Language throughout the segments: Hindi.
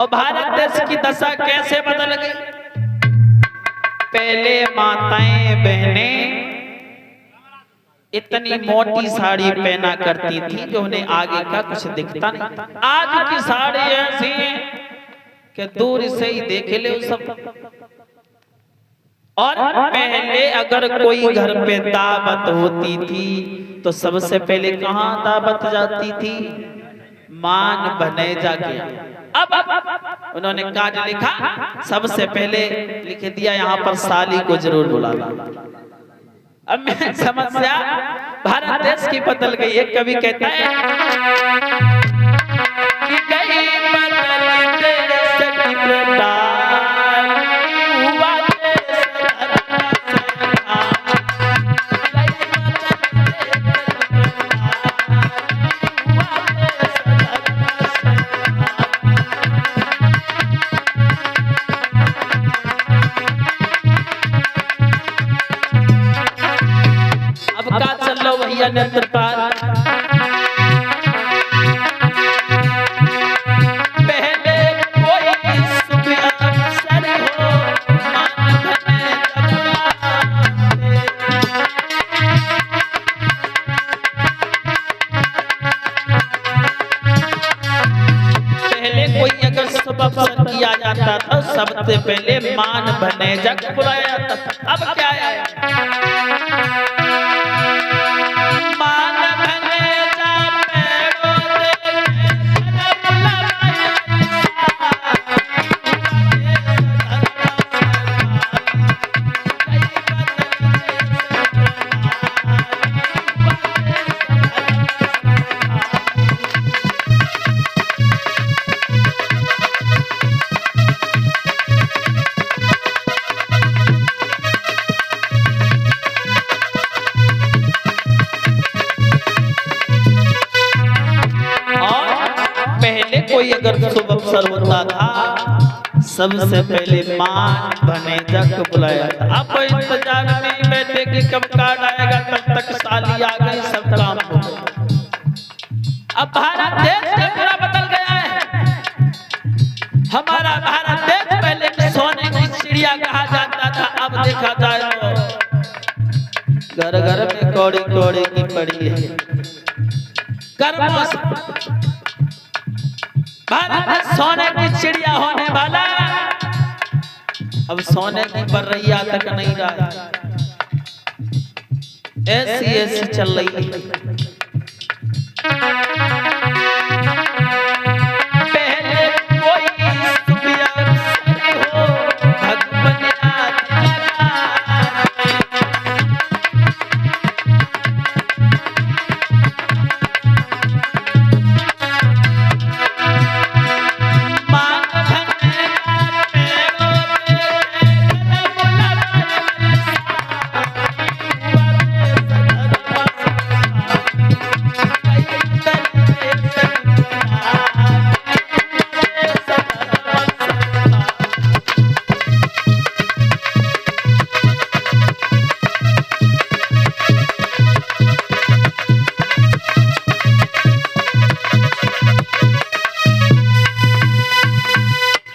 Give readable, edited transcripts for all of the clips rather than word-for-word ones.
और भारत देश की दशा कैसे बदल गई। पहले माताएं बहनें इतनी मोटी साड़ी पहना करती थी जो उन्हें आगे का कुछ दिखता नहीं। आज की साड़ी ऐसी है कि दूर से ही देख ले सब। और पहले अगर कोई घर पे दावत होती थी तो सबसे पहले कहाँ दावत जाती थी, मान भनेजा के। अब उन्होंने काज लिखा, सबसे पहले लिख दिया यहाँ पर साली को जरूर बुलाना। अब मैं समस्या भारत देश की बदल गई। एक कवि कहता है कि कहीं बदल देश की प्रदान हुआ देश नेत्रपाल। पहले कोई शुभ अवसर हो मान पहले कोई अगर शुभ अवसर किया जाता था सबसे पहले मान भनेजा को बुलाया जाता था। अब क्या है, कोई अगर शुभ अवसर होता था सबसे पहले मान भनेजा को बुलाया था। अब इंतजार में बैठे कि कब कार्ड आएगा, तब तक साली आ गई, सब काम हो गया। अब भारत देश पूरा बदल गया है। हमारा भारत देश पहले सोने की चिड़िया कहा जाता था, अब देखा जाए तो घर घर में कौड़ी कौड़ी की पड़ी है। कर्मों से भारत सोने की चिड़िया होने वाला अब सोने की बर्रैया तक नहीं रहा। ऐसी ऐसी चल रही है। पहले कोई शुभ अवसर हो भगवान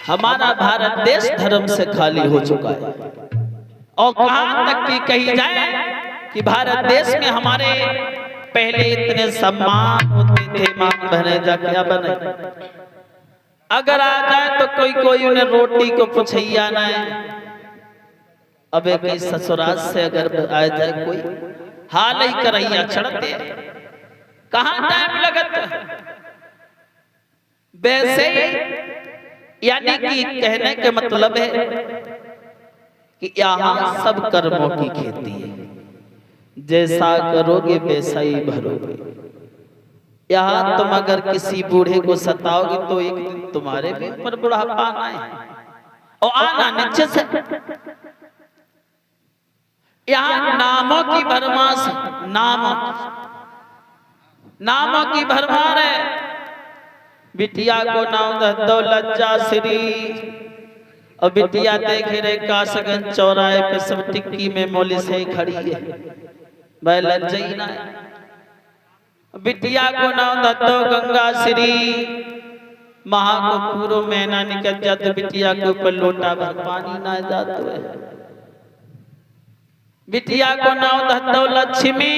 हमारा भारत देश धर्म से खाली हो चुका है। और कहां तक की कही जाए कि भारत देश में हमारे पहले इतने सम्मान होते थे, मान भनेजा क्या बने। अगर आ जाए तो कोई कोई उन्हें रोटी को पुछैया न है। अब एक ससुराल से अगर आ जाए कोई हाल ही करैया चढ़ते, कहां टाइम लगत। वैसे यानी कि कहने के मतलब है कि यहाँ सब कर्मों की खेती है, जैसा करोगे वैसा ही भरोगे। यहाँ तुम अगर किसी बूढ़े को सताओगे तो एक दिन तुम्हारे भी ऊपर बुढ़ापा आना है, और आना निश्चित से। यहाँ नामों की भरमार, नामों की भरमार है। बिटिया को नाम दो लज्जा श्री, और बिटिया देख रहे कासगंज चौराहे पे सब टिक्की में मोली से खड़ी है, भाई लज्जा ही ना है। बिटिया को नाम दो गंगा श्री, महा को पूरो महीना निकल जात बिटिया के ऊपर लोटा भर पानी ना जात है। बिटिया को नाम धत्तो लक्ष्मी,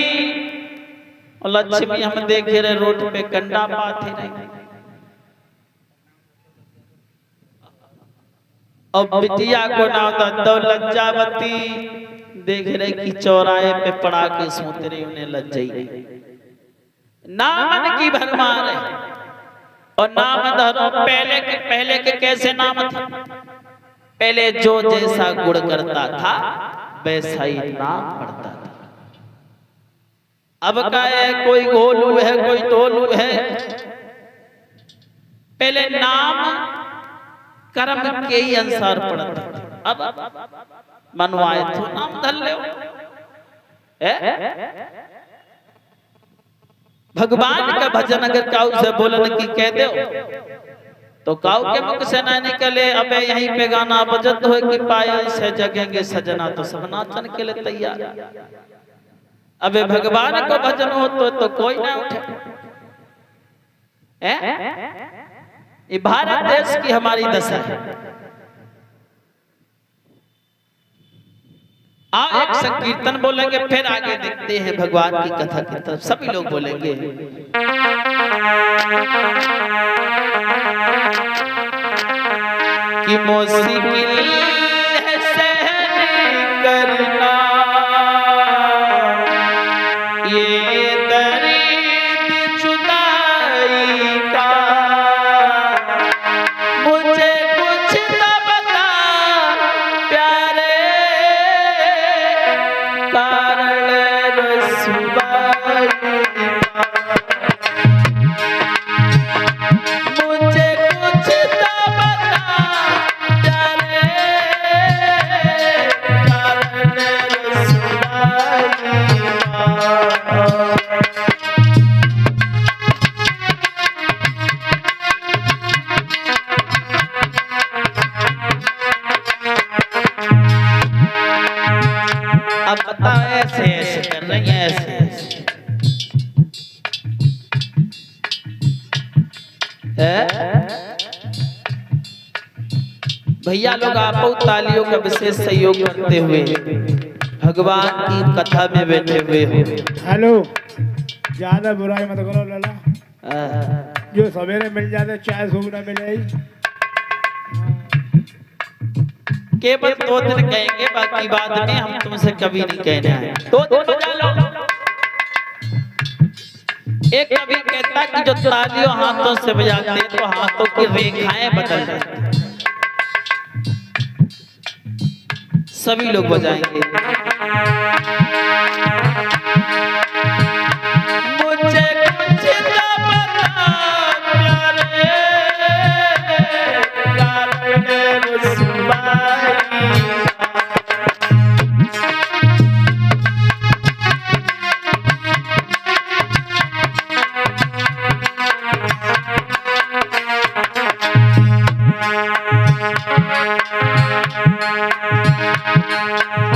और लक्ष्मी हम देखे रहे रोड पे कंडा पाते रहे। और बिटिया को नाम धत्तो लज्जावती, देख रहे कि चौराहे पे पड़ा के सोते रहे, उन्हें लज्जाई नहीं। नाम की भरमार है, और नाम धरो पहले के कैसे नाम थे? पहले जो जैसा गुण करता था वैसा ही नाम पड़ता था। अब का है कोई गोलू है कोई टोलू है। पहले नाम कर्म के ही अनुसार पड़ते थे। अब मनवाए तो नाम धर ले। भगवान का भजन अगर काऊ से बोलन की कह दो तो काऊ के मुख से ना निकले। अबे यहीं पे गाना बजत हो कि पायल से जगेंगे सजना, तो सब नाचन के लिए तैयार। अबे भगवान को भजन हो तो कोई ना उठे। ये भारत देश की हमारी दशा है। आओ एक संकीर्तन बोलेंगे, फिर आगे देखते हैं भगवान की कथा की तरफ। सभी लोग बोलेंगे कि मुश्किल है सहन करना ये दर्द जुदाई का, मुझे कुछ न बता प्यारे कारण रसूबाई का, मुझे कुछ न बता प्यारे कारण रसूबाई का। अब बताओ ऐसे ऐसे कर रही है, ऐसे ऐसे भैया लोग आपको तालियों का विशेष सहयोग करते हुए भगवान की कथा में बैठे हुए हो। हेलो, ज्यादा बुराई मत करो लाला। जो सवेरे मिल जाते चाय सूख न मिले। केवल 2 दिन कहेंगे, बाकी बाद में हम तुमसे कभी नहीं कहने आए। 2 दिन बजा लो। एक कवि कहता कि जो तालियों हाथों से बजाते हैं तो हाथों की रेखाएं बदल जाती हैं। सभी लोग बजाएंगे। मुझे कुछ न पता प्यारे कारण रसूबाई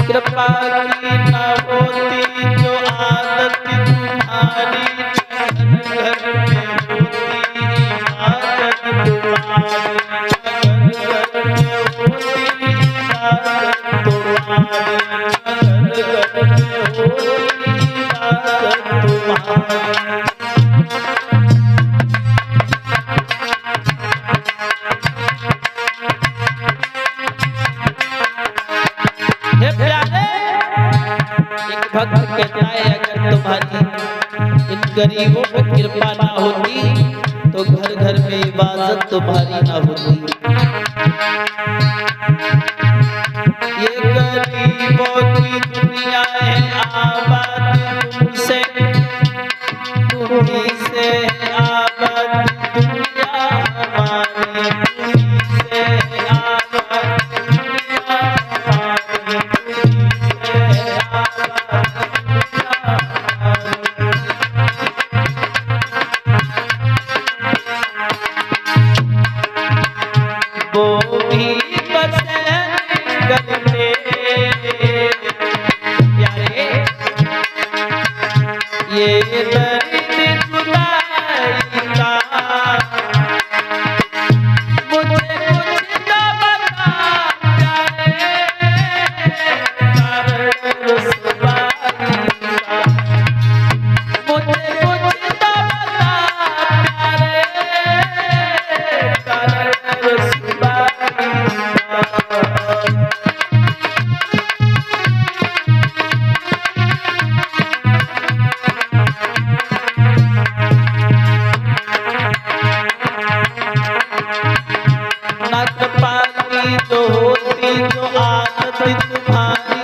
कृपा की न होती जो आदत तुम्हारी, घर घर में होती आदत तुम्हारी, घर घर में होती आदत तुम्हारी, घर घर में होती आदत तुम्हारी। भक्त कहता है अगर तुम्हारी इन गरीबों पर कृपा ना होती तो घर घर में इबादत तुम्हारी ना होती। ये गरीबों की दुनिया है आबाद तुमसे, तुम्हीं से आबाद दुनिया हमारी, तुम्हीं से आबाद दुनिया हमारी, तुम्हीं से आबाद। वो भी पसंद करते प्यारे ये दर्द जुदाई का, ना कृपा की जो होती जो आदत तुम्हारी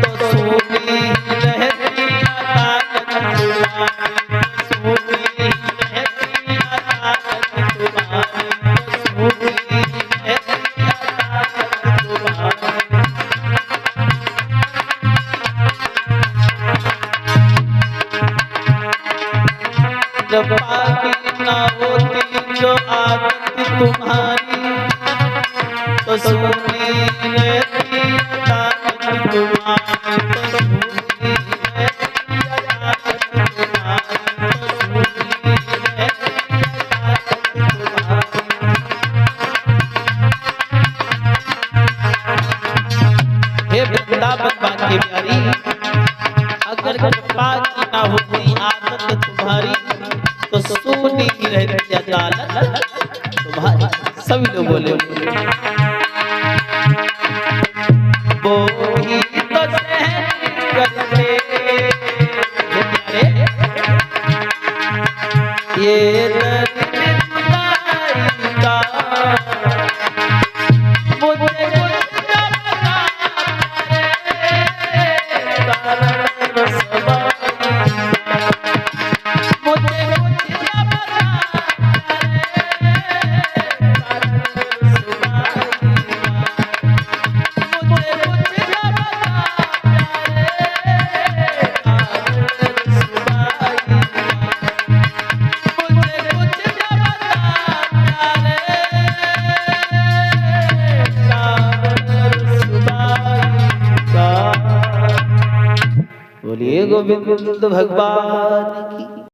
तो सोनी रहती अदालत तुम्हारी, सोनी रहती अदालत तुम्हारी, सोनी रहती अदालत तुम्हारी। जब बाकी ना होती जो आदत तुम्हारी तो सोनी रहती अदालत तुम्हारी, तो सोनी रहती अदालत तुम्हारी, तो सोनी रहती अदालत तुम्हारी। हे वृंदावन बांके प्यारी, अगर कृपा की ना होती आदत तुम्हारी तो सोनी रहती अदालत तुम्हारी। सभी लोग बोले वो ही तो सहन करते ये दर्द जुदाई का, मुझे कुछ न पता तेरे बोलिए गोविंद भगवान की।